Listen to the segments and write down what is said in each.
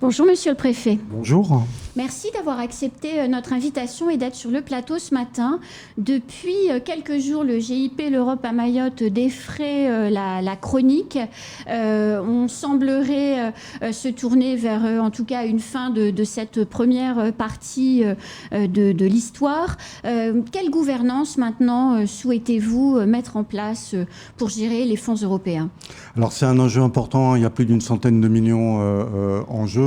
Bonjour Monsieur le Préfet. Bonjour. Merci d'avoir accepté notre invitation et d'être sur le plateau ce matin. Depuis quelques jours, le GIP L'Europe à Mayotte défraie la chronique. On semblerait se tourner vers, en tout cas, une fin de cette première partie de l'histoire. Quelle gouvernance maintenant souhaitez-vous mettre en place pour gérer les fonds européens ? Alors c'est un enjeu important, il y a plus d'une centaine de millions en jeu.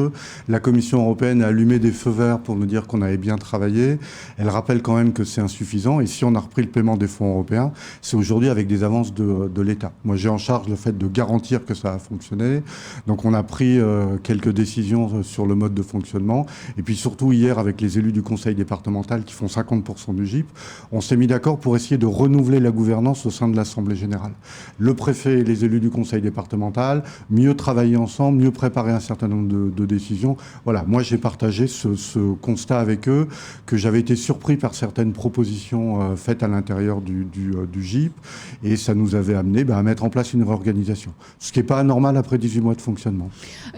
La Commission européenne a allumé des feux verts pour nous dire qu'on avait bien travaillé. Elle rappelle quand même que c'est insuffisant. Et si on a repris le paiement des fonds européens, c'est aujourd'hui avec des avances de l'État. Moi, j'ai en charge le fait de garantir que ça a fonctionné. Donc, on a pris quelques décisions sur le mode de fonctionnement. Et puis, surtout, hier, avec les élus du conseil départemental qui font 50% du GIP, on s'est mis d'accord pour essayer de renouveler la gouvernance au sein de l'Assemblée générale. Le préfet et les élus du conseil départemental, mieux travailler ensemble, mieux préparer un certain nombre de décisions. Voilà, moi, j'ai partagé ce constat avec eux, que j'avais été surpris par certaines propositions faites à l'intérieur du GIP, et ça nous avait amené à mettre en place une réorganisation. Ce qui n'est pas anormal après 18 mois de fonctionnement.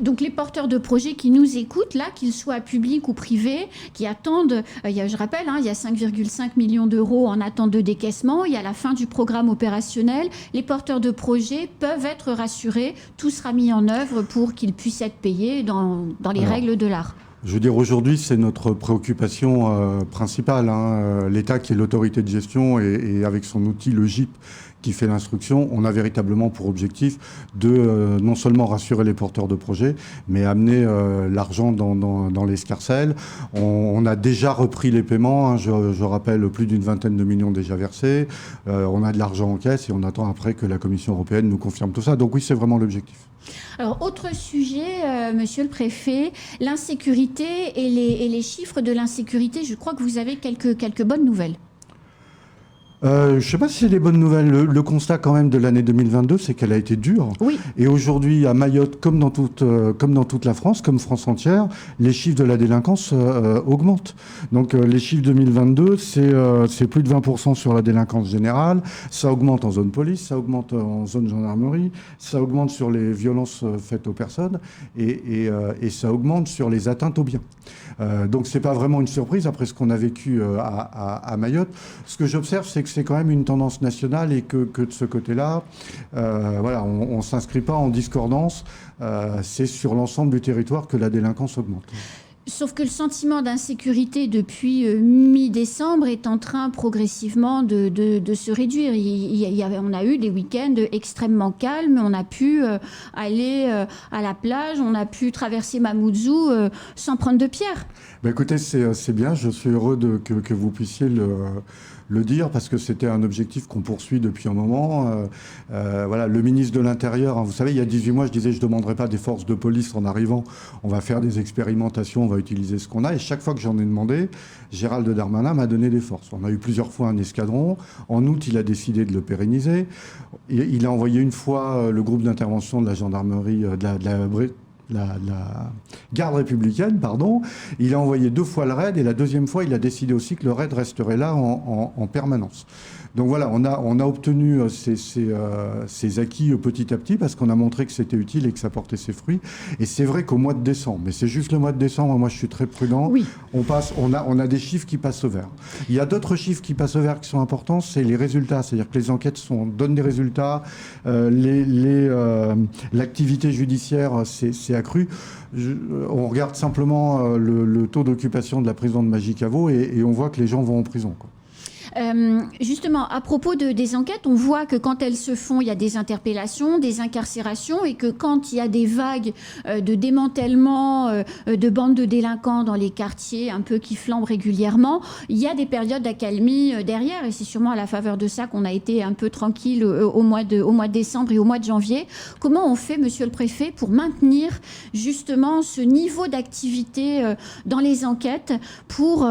Donc les porteurs de projets qui nous écoutent, là, qu'ils soient publics ou privés, qui attendent, je rappelle, il y a 5,5 millions d'euros en attente de décaissement, il y a la fin du programme opérationnel, les porteurs de projets peuvent être rassurés, tout sera mis en œuvre pour qu'ils puissent être payés dans les règles de l'art. Je veux dire, aujourd'hui, c'est notre préoccupation principale. L'État qui est l'autorité de gestion et avec son outil, le GIP, qui fait l'instruction, on a véritablement pour objectif de non seulement rassurer les porteurs de projets, mais amener l'argent dans l'escarcelle. On a déjà repris les paiements, je rappelle plus d'une vingtaine de millions déjà versés. On a de l'argent en caisse et on attend après que la Commission européenne nous confirme tout ça. Donc oui, c'est vraiment l'objectif. Alors, autre sujet, Monsieur le Préfet, l'insécurité et les chiffres de l'insécurité. Je crois que vous avez quelques bonnes nouvelles. Je ne sais pas si c'est des bonnes nouvelles. Le constat quand même de l'année 2022, c'est qu'elle a été dure. Oui. Et aujourd'hui, à Mayotte, comme dans toute la France, comme France entière, les chiffres de la délinquance augmentent. Donc les chiffres 2022, c'est plus de 20% sur la délinquance générale. Ça augmente en zone police, ça augmente en zone gendarmerie, ça augmente sur les violences faites aux personnes et ça augmente sur les atteintes aux biens. Donc c'est pas vraiment une surprise après ce qu'on a vécu à Mayotte. Ce que j'observe, c'est que c'est quand même une tendance nationale et que de ce côté-là, voilà, on ne s'inscrit pas en discordance. C'est sur l'ensemble du territoire que la délinquance augmente. Sauf que le sentiment d'insécurité depuis mi-décembre est en train progressivement de se réduire. On a eu des week-ends extrêmement calmes, on a pu aller à la plage, on a pu traverser Mamoudzou sans prendre de pierre. Écoutez, c'est bien, je suis heureux que vous puissiez le dire, parce que c'était un objectif qu'on poursuit depuis un moment. Voilà, le ministre de l'Intérieur, vous savez, il y a 18 mois, je disais, je ne demanderai pas des forces de police en arrivant. On va faire des expérimentations, on va utiliser ce qu'on a. Et chaque fois que j'en ai demandé, Gérald Darmanin m'a donné des forces. On a eu plusieurs fois un escadron. En août, il a décidé de le pérenniser. Il a envoyé une fois le groupe d'intervention de la gendarmerie, la garde républicaine, pardon. Il a envoyé 2 fois le raid et la deuxième fois, il a décidé aussi que le raid resterait là en permanence. Donc voilà, on a obtenu ces acquis petit à petit parce qu'on a montré que c'était utile et que ça portait ses fruits. Et c'est vrai qu'au mois de décembre, mais c'est juste le mois de décembre, moi je suis très prudent, oui. on a des chiffres qui passent au vert. Il y a d'autres chiffres qui passent au vert qui sont importants, c'est les résultats. C'est-à-dire que les enquêtes donnent des résultats, l'activité judiciaire s'est accrue. On regarde simplement le taux d'occupation de la prison de Magicavo et on voit que les gens vont en prison, quoi. Justement, à propos des enquêtes, on voit que quand elles se font, il y a des interpellations, des incarcérations, et que quand il y a des vagues de démantèlement de bandes de délinquants dans les quartiers un peu qui flambent régulièrement, il y a des périodes d'accalmie derrière, et c'est sûrement à la faveur de ça qu'on a été un peu tranquille au mois de décembre et au mois de janvier. Comment on fait, Monsieur le Préfet, pour maintenir justement ce niveau d'activité dans les enquêtes pour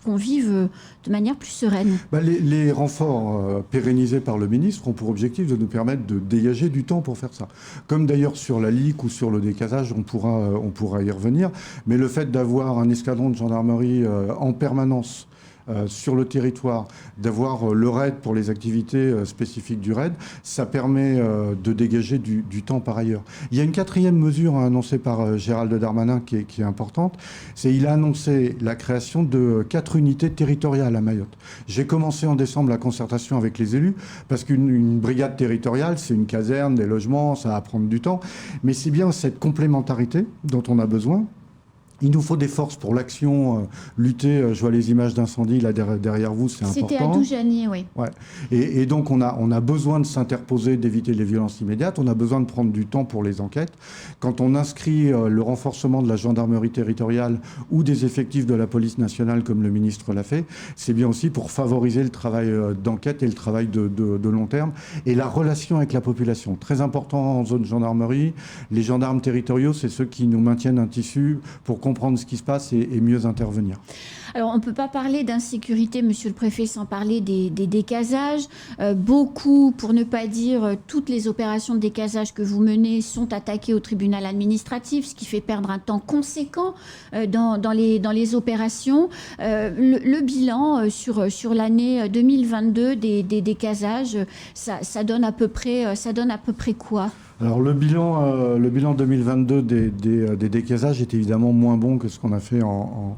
qu'on vive de manière plus sereine? Les renforts pérennisés par le ministre ont pour objectif de nous permettre de dégager du temps pour faire ça. Comme d'ailleurs sur la LIC ou sur le décasage, on pourra y revenir. Mais le fait d'avoir un escadron de gendarmerie en permanence sur le territoire, d'avoir le RAID pour les activités spécifiques du RAID, ça permet de dégager du temps par ailleurs. Il y a une quatrième mesure annoncée par Gérald Darmanin qui est importante, c'est il a annoncé la création de 4 unités territoriales à Mayotte. J'ai commencé en décembre la concertation avec les élus, parce qu'une brigade territoriale, c'est une caserne, des logements, ça va prendre du temps, mais c'est bien cette complémentarité dont on a besoin. Il nous faut des forces pour l'action, lutter. Je vois les images d'incendie là derrière vous, c'est important. C'était à Doujani, oui. Ouais. Et donc on a besoin de s'interposer, d'éviter les violences immédiates. On a besoin de prendre du temps pour les enquêtes. Quand on inscrit le renforcement de la gendarmerie territoriale ou des effectifs de la police nationale, comme le ministre l'a fait, c'est bien aussi pour favoriser le travail d'enquête et le travail de long terme et la relation avec la population. Très important en zone gendarmerie. Les gendarmes territoriaux, c'est ceux qui nous maintiennent un tissu pour comprendre ce qui se passe et mieux intervenir. Alors, on ne peut pas parler d'insécurité, monsieur le préfet, sans parler des décasages. Beaucoup, pour ne pas dire toutes les opérations de décasage que vous menez, sont attaquées au tribunal administratif, ce qui fait perdre un temps conséquent dans les opérations. Le bilan sur l'année 2022 des décasages, ça donne à peu près quoi ? Alors le bilan 2022 des décasages est évidemment moins bon que ce qu'on a fait en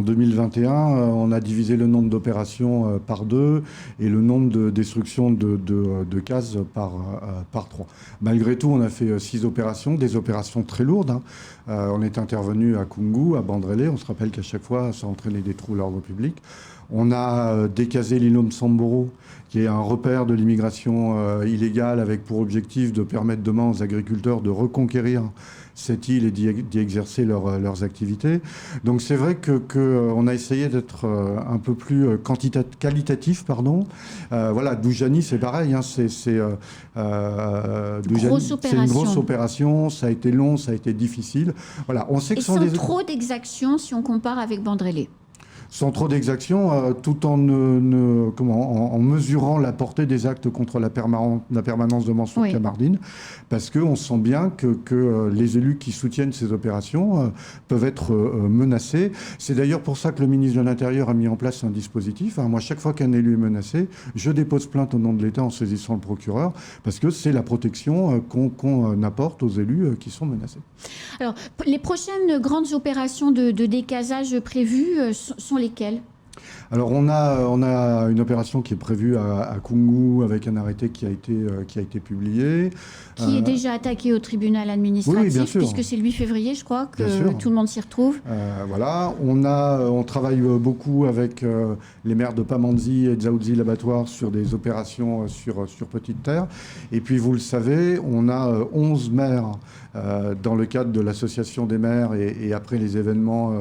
2021. On a divisé le nombre d'opérations par 2 et le nombre de destructions de cases par 3. Malgré tout, on a fait 6 opérations, des opérations très lourdes. On est intervenu à Koungou, à Bandrélé. On se rappelle qu'à chaque fois, ça entraînait des troubles à l'ordre public. On a décasé l'îlot Msamboro, qui est un repère de l'immigration illégale avec pour objectif de permettre demain aux agriculteurs de reconquérir cette île et d'y exercer leurs activités. Donc c'est vrai qu'on a essayé d'être un peu plus qualitatif. Voilà, Doujani, c'est pareil. C'est une grosse opération. Ça a été long, ça a été difficile. Voilà, on sait que sans trop d'exactions si on compare avec Bandrélé. Sans trop d'exactions, tout en mesurant la portée des actes contre la permanence de Mansour-Kamardine, parce qu'on sent bien que les élus qui soutiennent ces opérations peuvent être menacés. C'est d'ailleurs pour ça que le ministre de l'Intérieur a mis en place un dispositif. Moi, chaque fois qu'un élu est menacé, je dépose plainte au nom de l'État en saisissant le procureur, parce que c'est la protection qu'on apporte aux élus qui sont menacés. Alors, les prochaines grandes opérations de décasage prévues sont lesquelles ? Alors on a une opération qui est prévue à Koungou avec un arrêté qui a été publié. Qui est déjà attaqué au tribunal administratif, oui, puisque c'est le 8 février, je crois, que tout le monde s'y retrouve. Voilà, on travaille beaucoup avec les maires de Pamandzi et de Dzaoudzi l'abattoir sur des opérations sur petite terre. Et puis vous le savez, on a 11 maires dans le cadre de l'association des maires et après les événements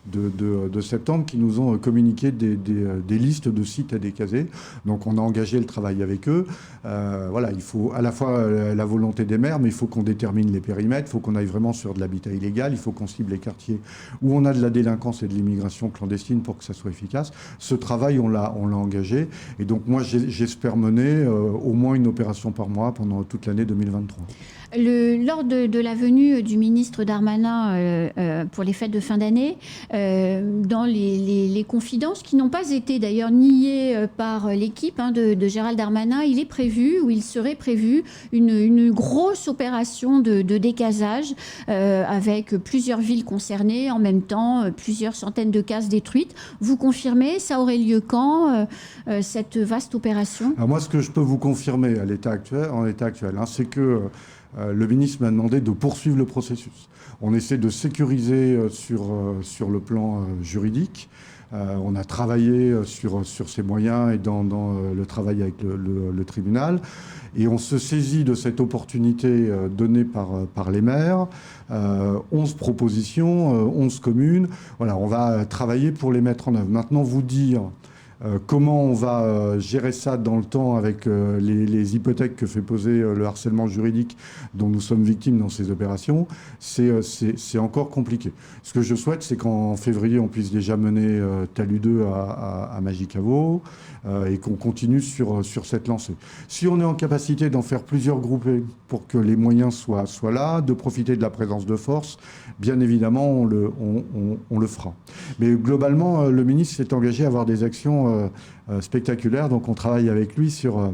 de septembre qui nous ont communiqué des listes de sites à décaser. Donc on a engagé le travail avec eux. Voilà, il faut à la fois la volonté des maires, mais il faut qu'on détermine les périmètres, il faut qu'on aille vraiment sur de l'habitat illégal, il faut qu'on cible les quartiers où on a de la délinquance et de l'immigration clandestine pour que ça soit efficace. Ce travail, on l'a engagé. Et donc moi, j'espère mener au moins une opération par mois pendant toute l'année 2023. Lors de la venue du ministre Darmanin pour les fêtes de fin d'année, dans les confidences qui n'ont pas été d'ailleurs niées par l'équipe de Gérald Darmanin, il serait prévu une grosse opération de décasage avec plusieurs villes concernées, en même temps plusieurs centaines de cases détruites. Vous confirmez, ça aurait lieu quand, cette vaste opération ? Alors moi, ce que je peux vous confirmer en l'état actuel, c'est que le ministre m'a demandé de poursuivre le processus. On essaie de sécuriser sur le plan juridique. On a travaillé sur ces moyens et dans le travail avec le tribunal. Et on se saisit de cette opportunité donnée par les maires. 11 propositions, 11 communes. Voilà, on va travailler pour les mettre en œuvre. Maintenant, vous dire Comment on va gérer ça dans le temps avec les hypothèques que fait poser le harcèlement juridique dont nous sommes victimes dans ces opérations, c'est encore compliqué. Ce que je souhaite, c'est qu'en février, on puisse déjà mener Talus 2 à Magicavo et qu'on continue sur cette lancée. Si on est en capacité d'en faire plusieurs groupés pour que les moyens soient là, de profiter de la présence de force, bien évidemment, on le fera. Mais globalement, le ministre s'est engagé à avoir des actions spectaculaires, donc on travaille avec lui sur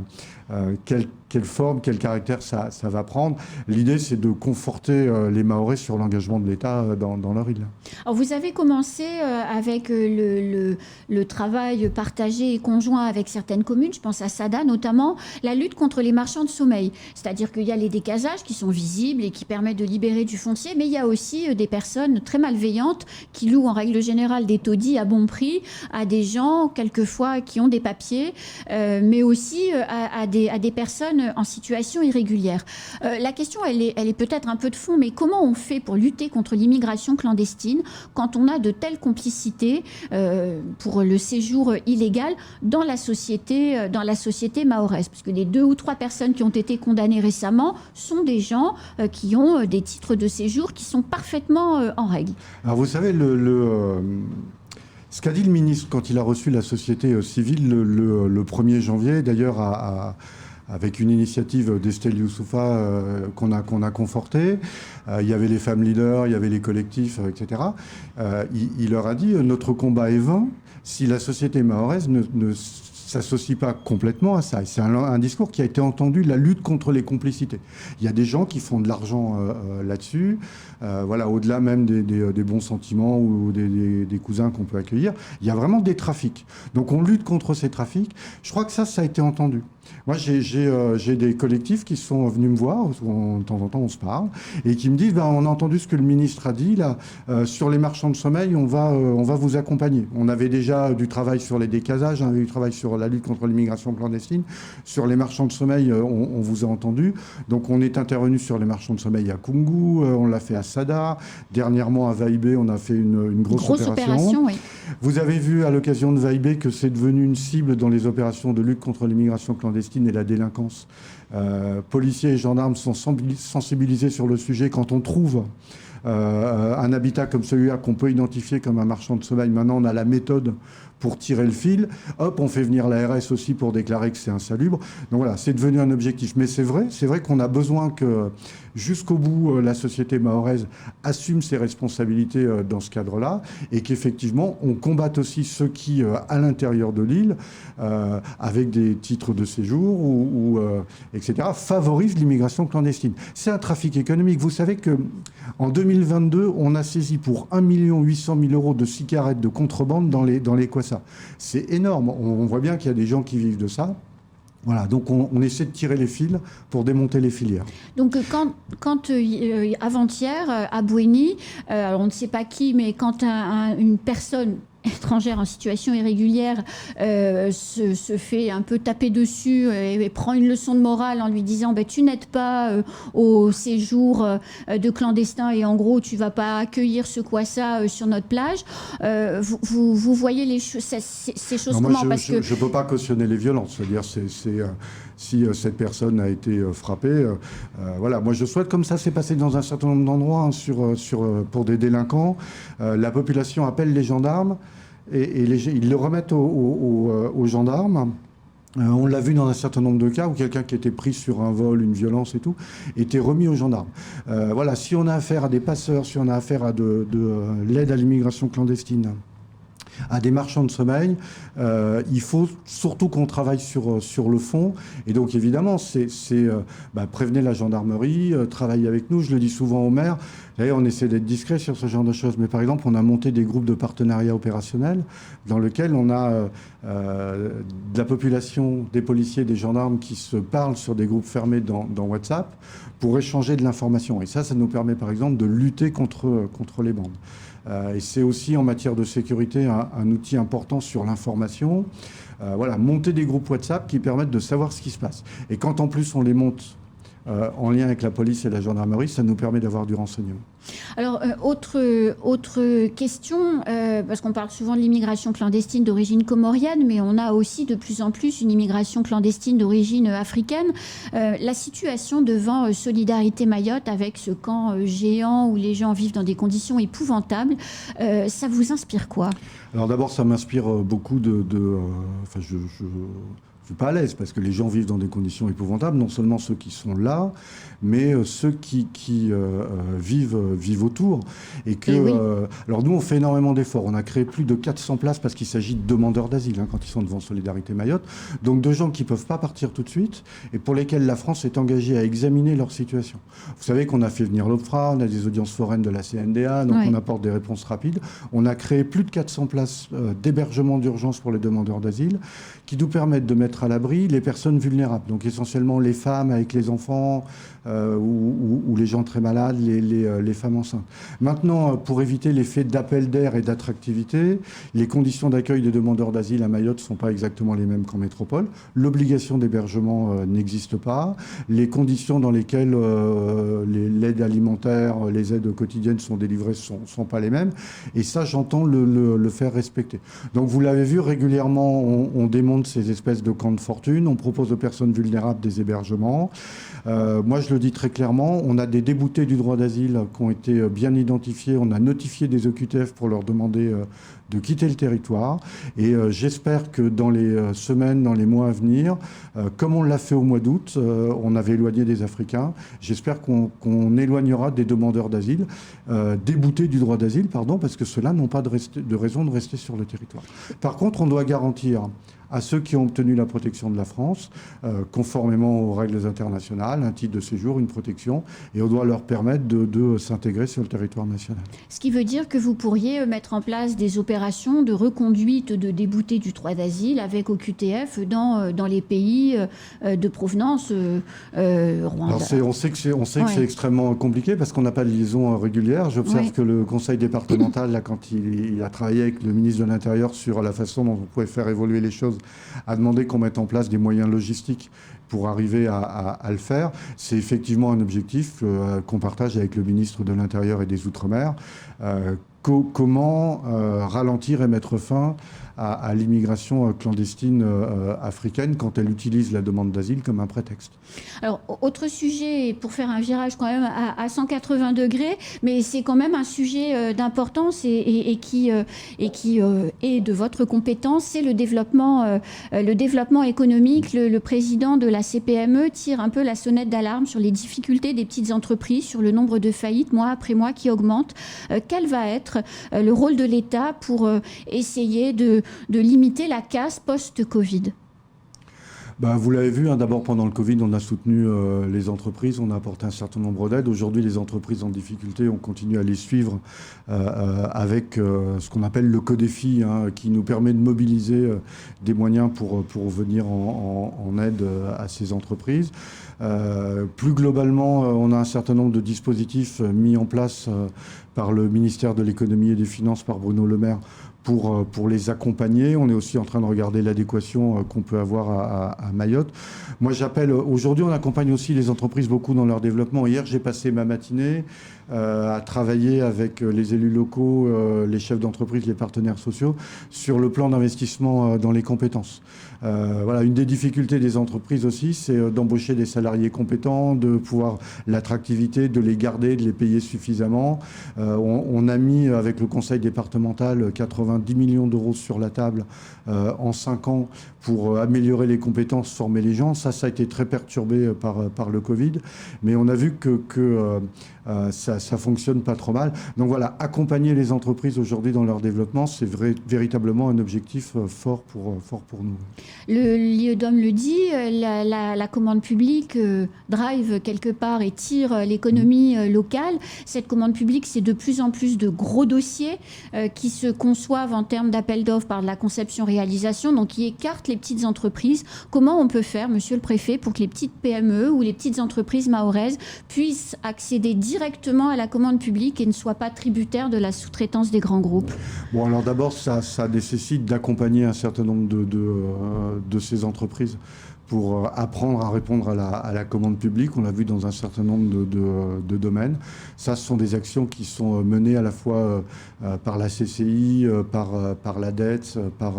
quelle forme, quel caractère ça va prendre. L'idée, c'est de conforter les Mahorais sur l'engagement de l'État dans leur île. Alors, vous avez commencé avec le travail partagé et conjoint avec certaines communes, je pense à Sada notamment, la lutte contre les marchands de sommeil. C'est-à-dire qu'il y a les décasages qui sont visibles et qui permettent de libérer du foncier, mais il y a aussi des personnes très malveillantes qui louent en règle générale des taudis à bon prix à des gens, quelquefois, qui ont des papiers, mais aussi à des personnes en situation irrégulière. La question, elle est peut-être un peu de fond, mais comment on fait pour lutter contre l'immigration clandestine quand on a de telles complicités pour le séjour illégal dans la société mahoraise? Parce que les 2 ou 3 personnes qui ont été condamnées récemment sont des gens qui ont des titres de séjour qui sont parfaitement en règle. Alors vous savez, ce qu'a dit le ministre quand il a reçu la société civile le 1er janvier, d'ailleurs avec une initiative d'Estelle Youssoufa qu'on a confortée. Il y avait les femmes leaders, il y avait les collectifs, etc. Il leur a dit « Notre combat est vain si la société mahoraise ne s'associe pas complètement à ça ». C'est un discours qui a été entendu, la lutte contre les complicités. Il y a des gens qui font de l'argent là-dessus, voilà, au-delà même des bons sentiments ou des cousins qu'on peut accueillir. Il y a vraiment des trafics. Donc on lutte contre ces trafics. Je crois que ça a été entendu. Moi, j'ai des collectifs qui sont venus me voir, de temps en temps on se parle, et qui me disent on a entendu ce que le ministre a dit, là, sur les marchands de sommeil, on va vous accompagner. On avait déjà du travail sur les décasages, on avait du travail sur la lutte contre l'immigration clandestine. Sur les marchands de sommeil, on vous a entendu. Donc on est intervenu sur les marchands de sommeil à Kungu, on l'a fait à Sada. Dernièrement, à Vaïbé, on a fait une grosse opération. Oui. Vous avez vu à l'occasion de Vaïbé que c'est devenu une cible dans les opérations de lutte contre l'immigration clandestine et la délinquance. Policiers et gendarmes sont sensibilisés sur le sujet. Quand on trouve un habitat comme celui-là qu'on peut identifier comme un marchand de sommeil, maintenant on a la méthode pour tirer le fil. Hop, on fait venir l'ARS aussi pour déclarer que c'est insalubre. Donc voilà, c'est devenu un objectif. Mais c'est vrai qu'on a besoin que jusqu'au bout, la société mahoraise assume ses responsabilités dans ce cadre-là et qu'effectivement, on combatte aussi ceux qui, à l'intérieur de l'île, avec des titres de séjour etc., favorisent l'immigration clandestine. C'est un trafic économique. Vous savez qu'en 2022, on a saisi pour 1 800 000 € de cigarettes de contrebande dans les Kwassa. C'est énorme. On voit bien qu'il y a des gens qui vivent de ça. Voilà, donc on essaie de tirer les fils pour démonter les filières. Donc quand avant-hier, à Bouéni, on ne sait pas qui, mais quand une personne étrangère en situation irrégulière se fait un peu taper dessus et prend une leçon de morale en lui disant tu n'aides pas au séjour de clandestins et en gros tu vas pas accueillir ce Kwassa sur notre plage. Vous voyez ces choses non, comment? Moi, je ne peux pas cautionner les violences. C'est-à-dire si cette personne a été frappée, voilà. Moi je souhaite, comme ça s'est passé dans un certain nombre d'endroits pour des délinquants, la population appelle les gendarmes et ils le remettent aux gendarmes. On l'a vu dans un certain nombre de cas où quelqu'un qui était pris sur un vol, une violence et tout, était remis aux gendarmes. Voilà, si on a affaire à des passeurs, si on a affaire à de l'aide à l'immigration clandestine, à des marchands de sommeil, il faut surtout qu'on travaille sur le fond. Et donc évidemment, prévenez la gendarmerie, travaillez avec nous. Je le dis souvent aux maires. D'ailleurs, on essaie d'être discret sur ce genre de choses. Mais par exemple, on a monté des groupes de partenariat opérationnel dans lesquels on a de la population, des policiers, des gendarmes qui se parlent sur des groupes fermés dans WhatsApp pour échanger de l'information. Et ça nous permet par exemple de lutter contre les bandes. Et c'est aussi en matière de sécurité un outil important sur l'information. Voilà, monter des groupes WhatsApp qui permettent de savoir ce qui se passe. Et quand en plus on les monte en lien avec la police et la gendarmerie, ça nous permet d'avoir du renseignement. Alors, autre question, parce qu'on parle souvent de l'immigration clandestine d'origine comorienne, mais on a aussi de plus en plus une immigration clandestine d'origine africaine. La situation devant Solidarité Mayotte, avec ce camp géant où les gens vivent dans des conditions épouvantables, ça vous inspire quoi? Alors d'abord, ça m'inspire beaucoup enfin, je suis pas à l'aise parce que les gens vivent dans des conditions épouvantables, non seulement ceux qui sont là, mais ceux qui vivent autour. Et que, oui. alors nous, on fait énormément d'efforts. On a créé plus de 400 places parce qu'il s'agit de demandeurs d'asile quand ils sont devant Solidarité Mayotte. Donc de gens qui peuvent pas partir tout de suite et pour lesquels la France est engagée à examiner leur situation. Vous savez qu'on a fait venir l'OFPRA, on a des audiences foraines de la CNDA, donc on apporte des réponses rapides. On a créé plus de 400 places d'hébergement d'urgence pour les demandeurs d'asile qui nous permettent de mettre à l'abri les personnes vulnérables, donc essentiellement les femmes avec les enfants ou les gens très malades, les femmes enceintes. Maintenant, pour éviter l'effet d'appel d'air et d'attractivité, les conditions d'accueil des demandeurs d'asile à Mayotte ne sont pas exactement les mêmes qu'en métropole. L'obligation d'hébergement n'existe pas. Les conditions dans lesquelles l'aide alimentaire, les aides quotidiennes sont délivrées ne sont pas les mêmes. Et ça, j'entends le faire respecter. Donc vous l'avez vu, régulièrement, on démonte ces espèces de camps de fortune. On propose aux personnes vulnérables des hébergements. Moi, je le dis très clairement, on a des déboutés du droit d'asile qui ont été bien identifiés. On a notifié des OQTF pour leur demander de quitter le territoire. Et j'espère que dans les semaines, dans les mois à venir, comme on l'a fait au mois d'août, on avait éloigné des Africains. J'espère qu'on éloignera des demandeurs d'asile, déboutés du droit d'asile, parce que ceux-là n'ont pas de raison de rester sur le territoire. Par contre, on doit garantir à ceux qui ont obtenu la protection de la France, conformément aux règles internationales, un titre de séjour, une protection, et on doit leur permettre de s'intégrer sur le territoire national. Ce qui veut dire que vous pourriez mettre en place des opérations de reconduite de déboutés du droit d'asile avec OQTF dans les pays de provenance, Rwanda. Alors on sait que c'est extrêmement compliqué parce qu'on n'a pas de liaison régulière. J'observe que le conseil départemental, là, quand il a travaillé avec le ministre de l'Intérieur sur la façon dont on pouvait faire évoluer les choses, a demandé qu'on mette en place des moyens logistiques pour arriver à le faire. C'est effectivement un objectif qu'on partage avec le ministre de l'Intérieur et des Outre-mer. Comment ralentir et mettre fin à l'immigration clandestine africaine quand elle utilise la demande d'asile comme un prétexte. Alors, autre sujet, pour faire un virage quand même à 180 degrés, mais c'est quand même un sujet d'importance et qui est de votre compétence, c'est le développement économique. Le président de la CPME tire un peu la sonnette d'alarme sur les difficultés des petites entreprises, sur le nombre de faillites mois après mois qui augmente. Quel va être le rôle de l'État pour essayer de limiter la casse post-Covid? Vous l'avez vu, d'abord pendant le Covid, on a soutenu les entreprises, on a apporté un certain nombre d'aides. Aujourd'hui, les entreprises en difficulté, on continue à les suivre avec ce qu'on appelle le Codéfi, qui nous permet de mobiliser des moyens pour venir en aide à ces entreprises. Plus globalement, on a un certain nombre de dispositifs mis en place par le ministère de l'Économie et des Finances, par Bruno Le Maire, pour les accompagner. On est aussi en train de regarder l'adéquation qu'on peut avoir à Mayotte. Moi, aujourd'hui, on accompagne aussi les entreprises beaucoup dans leur développement. Hier, j'ai passé ma matinée à travailler avec les élus locaux, les chefs d'entreprise, les partenaires sociaux, sur le plan d'investissement dans les compétences. Une des difficultés des entreprises aussi, c'est d'embaucher des salariés compétents, de pouvoir l'attractivité, de les garder, de les payer suffisamment. On a mis, avec le conseil départemental, 90 millions d'euros sur la table en 5 ans pour améliorer les compétences, former les gens. Ça a été très perturbé par le Covid, mais on a vu que ça fonctionne pas trop mal. Donc voilà, accompagner les entreprises aujourd'hui dans leur développement, c'est véritablement un objectif fort pour nous. Le Liedom le dit, la commande publique drive quelque part et tire l'économie locale. Cette commande publique, c'est de plus en plus de gros dossiers qui se conçoivent en termes d'appel d'offres par de la conception-réalisation, donc qui écartent les petites entreprises. Comment on peut faire, monsieur le préfet, pour que les petites PME ou les petites entreprises mahoraises puissent accéder directement à la commande publique et ne soient pas tributaires de la sous-traitance des grands groupes? Bon, alors d'abord, ça nécessite d'accompagner un certain nombre de ces entreprises pour apprendre à répondre à la commande publique. On l'a vu dans un certain nombre de domaines. Ça, ce sont des actions qui sont menées à la fois par la CCI, par l'ADETS, par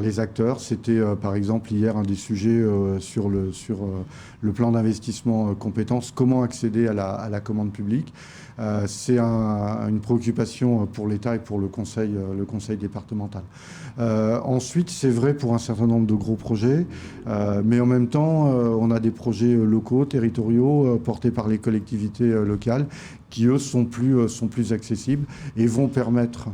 les acteurs. C'était par exemple hier un des sujets sur le plan d'investissement compétences, comment accéder à la commande publique. C'est une préoccupation pour l'État et pour le conseil départemental. Ensuite, c'est vrai pour un certain nombre de gros projets, mais en même temps, on a des projets locaux, territoriaux, portés par les collectivités locales, qui, eux, sont plus accessibles et vont permettre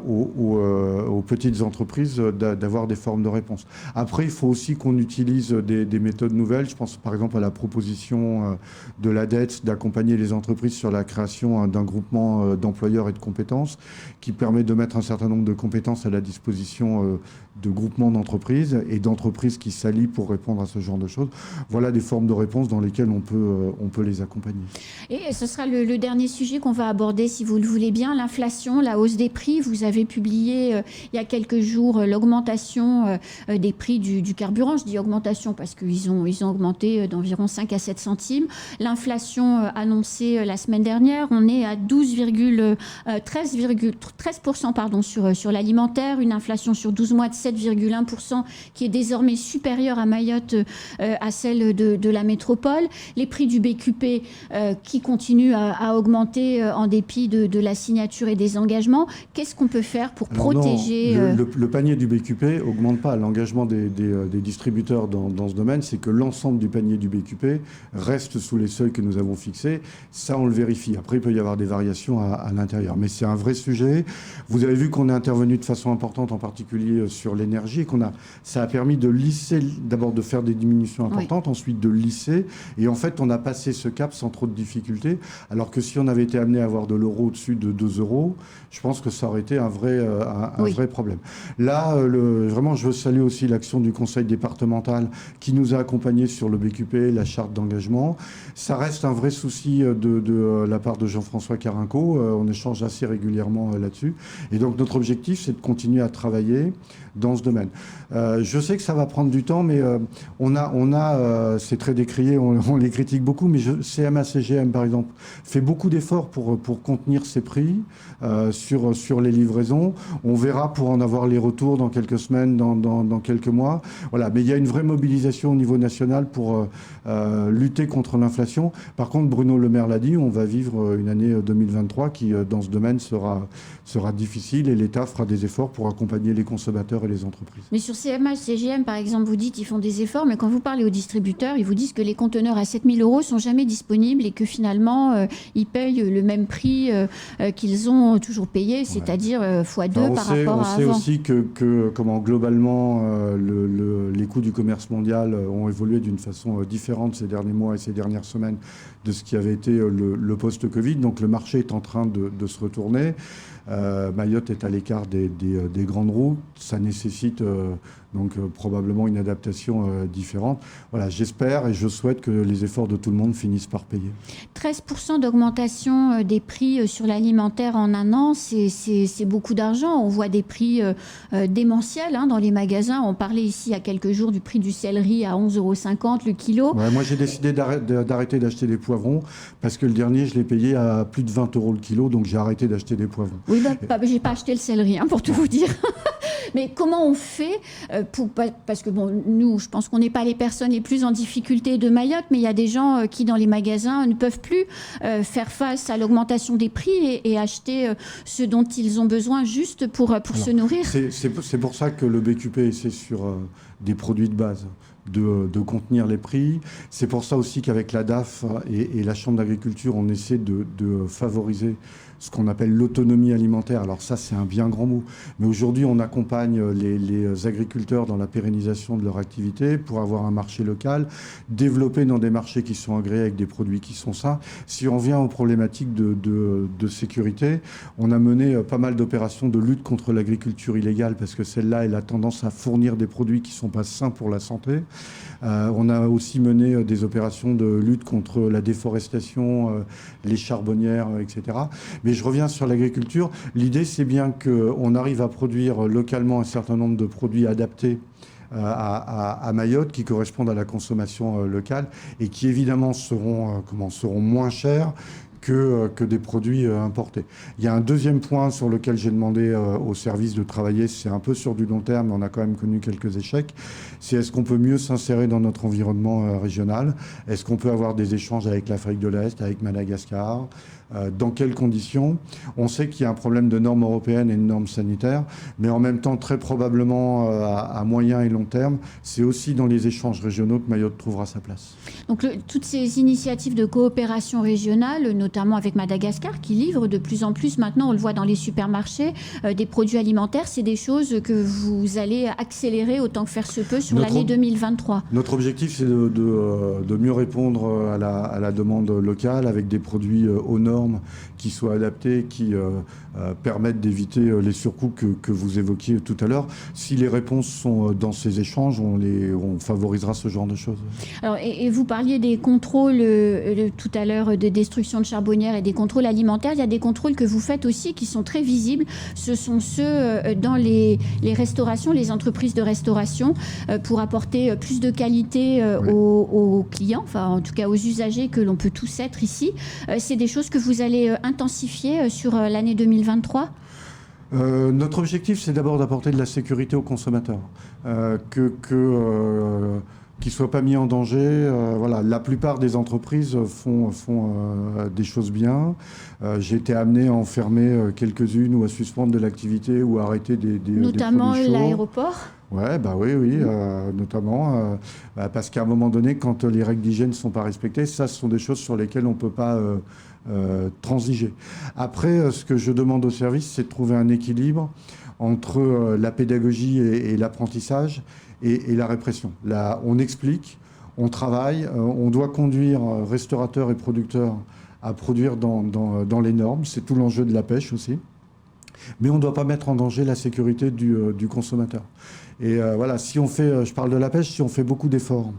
aux petites entreprises d'avoir des formes de réponse. Après, il faut aussi qu'on utilise des méthodes nouvelles. Je pense par exemple à la proposition de l'ADETS d'accompagner les entreprises sur la création d'un groupement d'employeurs et de compétences qui permet de mettre un certain nombre de compétences à la disposition de groupements d'entreprises et d'entreprises qui s'allient pour répondre à ce genre de choses. Voilà des formes de réponse dans lesquelles on peut les accompagner. Et ce sera le dernier sujet qu'on va aborder, si vous le voulez bien, l'inflation, la hausse des prix. Vous avez publié il y a quelques jours l'augmentation des prix du carburant. Je dis augmentation parce qu'ils ont augmenté d'environ 5 à 7 centimes. L'inflation annoncée la semaine dernière, on est à 13% sur l'alimentaire, une inflation sur 12 mois de 7,1% qui est désormais supérieure à Mayotte à celle de la métropole. Les prix du BQP qui continuent à augmenter en dépit de la signature et des engagements. Qu'est-ce qu'on peut faire pour protéger... Le panier du BQP augmente pas. L'engagement des distributeurs dans ce domaine, c'est que l'ensemble du panier du BQP reste sous les seuils que nous avons fixés. Ça, on le vérifie. Après, il peut y avoir des variations à l'intérieur. Mais c'est un vrai sujet. Vous avez vu qu'on est intervenu de façon importante, en particulier sur l'énergie, et ça a permis de lisser, d'abord de faire des diminutions importantes, oui. Ensuite de lisser. Et en fait, on a passé ce cap sans trop de difficultés. Alors que si on avait été amené à avoir de l'euro au-dessus de 2 euros, je pense que ça aurait été un vrai problème. Là, vraiment, je veux saluer aussi l'action du conseil départemental qui nous a accompagnés sur le BQP, la charte d'engagement. Ça reste un vrai souci de la part de Jean-François Carinco. On échange assez régulièrement là-dessus. Et donc, notre objectif, c'est de continuer à travailler dans ce domaine. Je sais que ça va prendre du temps, mais c'est très décrié, on les critique beaucoup, mais CMA-CGM, par exemple, fait beaucoup d'efforts pour contenir ses prix sur les livraisons. On verra pour en avoir les retours dans quelques semaines, dans quelques mois. Voilà. Mais il y a une vraie mobilisation au niveau national pour lutter contre l'inflation. Par contre, Bruno Le Maire l'a dit, on va vivre une année 2023 qui, dans ce domaine, sera difficile et l'État fera des efforts pour accompagner les consommateurs et les entreprises. Mais sur CMA, CGM, par exemple, vous dites qu'ils font des efforts, mais quand vous parlez aux distributeurs, ils vous disent que les conteneurs à 7 000 € sont jamais disponibles et que finalement, ils payent le même prix qu'ils ont toujours payé, c'est-à-dire x2 par rapport à avant. On sait aussi que globalement, les coûts du commerce mondial ont évolué d'une façon différente ces derniers mois et ces dernières semaines de ce qui avait été le post-Covid. Donc le marché est en train de se retourner. Mayotte est à l'écart des grandes routes. Ça nécessite probablement une adaptation différente. Voilà, j'espère et je souhaite que les efforts de tout le monde finissent par payer. 13% d'augmentation des prix sur l'alimentaire en un an, c'est beaucoup d'argent. On voit des prix démentiels dans les magasins. On parlait ici il y a quelques jours du prix du céleri à 11,50 € le kilo. Ouais, moi, j'ai décidé d'arrêter d'acheter des poivrons parce que le dernier, je l'ai payé à plus de 20 € le kilo, donc j'ai arrêté d'acheter des poivrons. Oui, j'ai pas acheté le céleri, pour tout vous dire. Mais comment on fait parce que nous, je pense qu'on n'est pas les personnes les plus en difficulté de Mayotte, mais il y a des gens qui, dans les magasins, ne peuvent plus faire face à l'augmentation des prix et acheter ce dont ils ont besoin juste pour se nourrir. C'est pour ça que le BQP essaie sur des produits de base de contenir les prix. C'est pour ça aussi qu'avec la DAF et la Chambre d'agriculture, on essaie de favoriser ce qu'on appelle l'autonomie alimentaire. Alors ça, c'est un bien grand mot. Mais aujourd'hui, on accompagne les agriculteurs dans la pérennisation de leur activité pour avoir un marché local, développer dans des marchés qui sont agréés avec des produits qui sont sains. Si on vient aux problématiques de sécurité, on a mené pas mal d'opérations de lutte contre l'agriculture illégale parce que celle-là, elle a tendance à fournir des produits qui ne sont pas sains pour la santé. On a aussi mené des opérations de lutte contre la déforestation, les charbonnières, etc. Mais je reviens sur l'agriculture. L'idée, c'est bien qu'on arrive à produire localement un certain nombre de produits adaptés à Mayotte qui correspondent à la consommation locale et qui évidemment seront moins chers que des produits importés. Il y a un deuxième point sur lequel j'ai demandé au service de travailler, c'est un peu sur du long terme, mais on a quand même connu quelques échecs, c'est est-ce qu'on peut mieux s'insérer dans notre environnement régional? Est-ce qu'on peut avoir des échanges avec l'Afrique de l'Est, avec Madagascar? Dans quelles conditions? On sait qu'il y a un problème de normes européennes et de normes sanitaires, mais en même temps, très probablement à moyen et long terme, c'est aussi dans les échanges régionaux que Mayotte trouvera sa place. Donc toutes ces initiatives de coopération régionale, notamment avec Madagascar, qui livre de plus en plus maintenant, on le voit dans les supermarchés, des produits alimentaires, c'est des choses que vous allez accélérer autant que faire se peut sur l'année 2023. Notre objectif, c'est de mieux répondre à la demande locale avec des produits aux normes qui soient adaptés, qui permettent d'éviter les surcoûts que vous évoquiez tout à l'heure. Si les réponses sont dans ces échanges, on favorisera ce genre de choses. Alors, et vous parliez des contrôles tout à l'heure de destruction de charbonnières et des contrôles alimentaires. Il y a des contrôles que vous faites aussi qui sont très visibles. Ce sont ceux dans les restaurations, les entreprises de restauration, pour apporter plus de qualité aux clients, enfin en tout cas aux usagers que l'on peut tous être ici. C'est des choses que vous allez intensifier sur l'année 2023 ? Notre objectif, c'est d'abord d'apporter de la sécurité aux consommateurs, qu'ils ne soient pas mis en danger. Voilà. La plupart des entreprises font des choses bien. J'ai été amené à en fermer quelques-unes ou à suspendre de l'activité ou à arrêter des notamment des produits chauds. L'aéroport. Ouais, bah oui, notamment parce qu'à un moment donné, quand les règles d'hygiène ne sont pas respectées, ça, ce sont des choses sur lesquelles on ne peut pas transiger. Après, ce que je demande au service, c'est de trouver un équilibre entre la pédagogie et l'apprentissage et la répression. Là, on explique, on travaille, on doit conduire restaurateurs et producteurs à produire dans les normes. C'est tout l'enjeu de la pêche aussi. Mais on ne doit pas mettre en danger la sécurité du consommateur. Et voilà, si on fait, je parle de la pêche, si on fait beaucoup d'efforts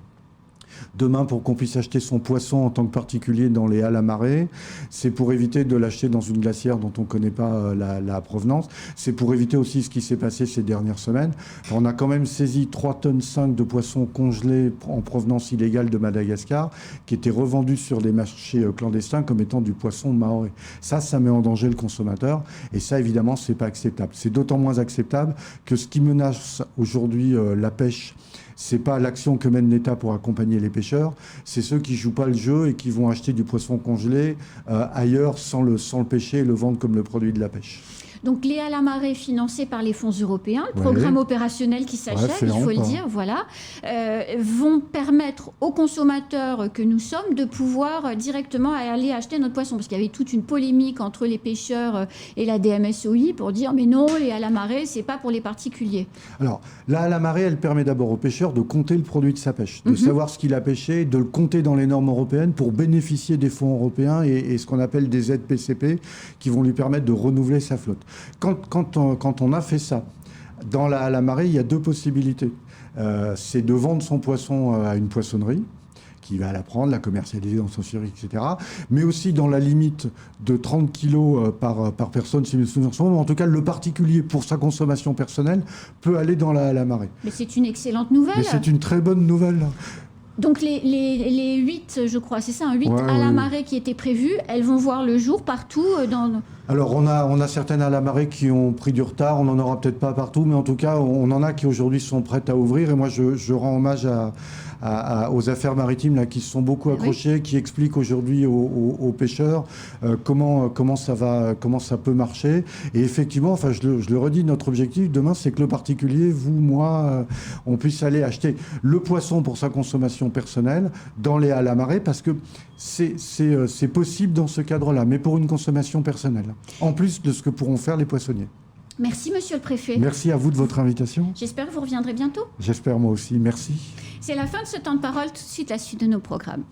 demain pour qu'on puisse acheter son poisson en tant que particulier dans les halles à marée, c'est pour éviter de l'acheter dans une glacière dont on ne connaît pas la provenance. C'est pour éviter aussi ce qui s'est passé ces dernières semaines. On a quand même saisi 3,5 tonnes de poissons congelés en provenance illégale de Madagascar qui étaient revendus sur des marchés clandestins comme étant du poisson maoré. Ça met en danger le consommateur et ça, évidemment, c'est pas acceptable. C'est d'autant moins acceptable que ce qui menace aujourd'hui la pêche, c'est pas l'action que mène l'État pour accompagner les pêcheurs, c'est ceux qui jouent pas le jeu et qui vont acheter du poisson congelé ailleurs sans le pêcher et le vendre comme le produit de la pêche. Donc les halles à marée financés par les fonds européens, le programme opérationnel qui s'achève, il faut le dire, voilà, vont permettre aux consommateurs que nous sommes de pouvoir directement aller acheter notre poisson. Parce qu'il y avait toute une polémique entre les pêcheurs et la DMSOI pour dire mais non, les halles à marée, c'est pas pour les particuliers. Alors, la halle à marée, elle permet d'abord au pêcheur de compter le produit de sa pêche, de savoir ce qu'il a pêché, de le compter dans les normes européennes pour bénéficier des fonds européens et ce qu'on appelle des aides PCP qui vont lui permettre de renouveler sa flotte. Quand on a fait ça, dans la halle à marée, il y a deux possibilités. C'est de vendre son poisson à une poissonnerie qui va la prendre, la commercialiser dans son circuit, etc. Mais aussi dans la limite de 30 kilos par personne, si mes souvenirs sont bons. En tout cas, le particulier, pour sa consommation personnelle, peut aller dans la halle à marée. Mais c'est une excellente nouvelle. Mais c'est une très bonne nouvelle. Donc les 8, je crois, c'est ça, 8 à la marée qui étaient prévues, elles vont voir le jour partout dans... Alors on a certaines à la marée qui ont pris du retard, on n'en aura peut-être pas partout, mais en tout cas on en a qui aujourd'hui sont prêtes à ouvrir et moi je rends hommage aux affaires maritimes là, qui se sont beaucoup accrochées, qui expliquent aujourd'hui aux pêcheurs comment ça peut marcher. Et effectivement, enfin, je le redis, notre objectif demain, c'est que le particulier, vous, moi, on puisse aller acheter le poisson pour sa consommation personnelle dans les halles à marée, parce que c'est possible dans ce cadre-là, mais pour une consommation personnelle, en plus de ce que pourront faire les poissonniers. Merci, monsieur le préfet. Merci à vous de votre invitation. J'espère que vous reviendrez bientôt. J'espère moi aussi. Merci. C'est la fin de ce temps de parole. Tout de suite, la suite de nos programmes.